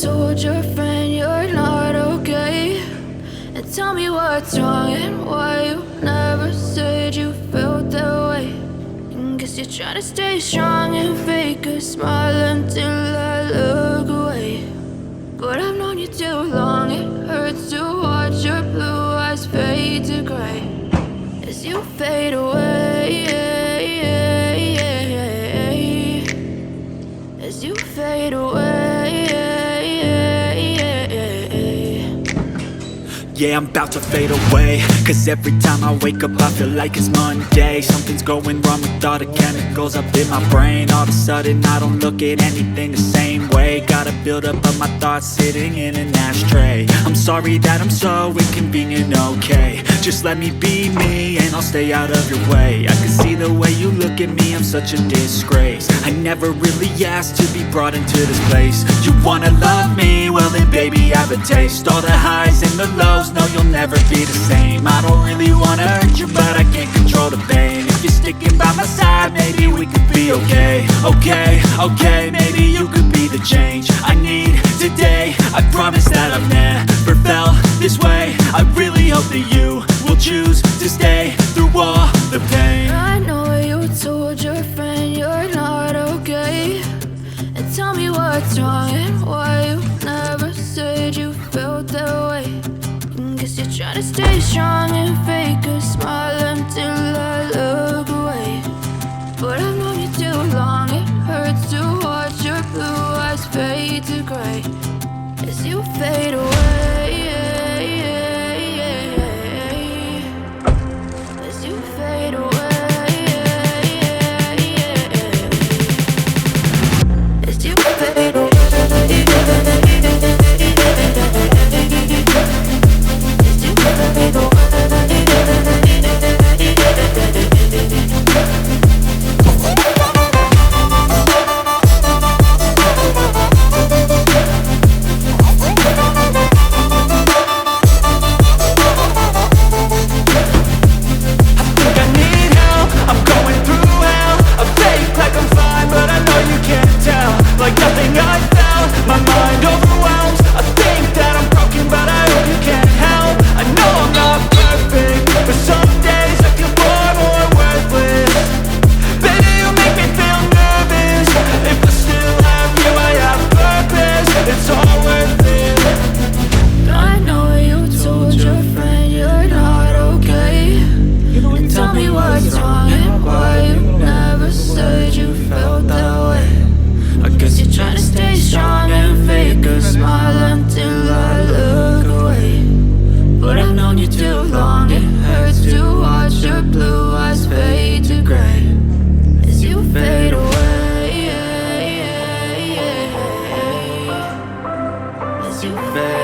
told your friend you're not okay? And tell me what's wrong and why you never said you felt that way. And guess you're trying to stay strong and fake a smile until I look away. But I've known you too long, it hurts to watch your blue eyes fade to gray as you fade away, as you fade away. Yeah, I'm about to fade away, cause every time I wake up I feel like it's Monday. Something's going wrong with all the chemicals up in my brain. All of a sudden I don't look at anything the same way. Gotta build up of my thoughts sitting in an ashtray. I'm sorry that I'm so inconvenient, okay? Just let me be me and I'll stay out of your way. I can see the way you look at me, I'm such a disgrace. I never really asked to be brought into this place. You wanna love me? Well then baby I have a taste. All the highs and the lows, no you'll never be the same. I don't really wanna hurt you but I can't control the pain. If you're sticking by my side maybe we could be okay. Okay, maybe you could be the change I need today. I promise that I've never felt this way. I really hope that you will choose to stay through all the pain. I know you told your friend you're not okay. And tell me what's wrong and why you never said you felt that way. And guess you're trying to stay strong and fake a smile until I look away. But I've known you too long, it hurts to watch your blue eyes fade to gray as you fade away, as you fade away, as you fade away. You fade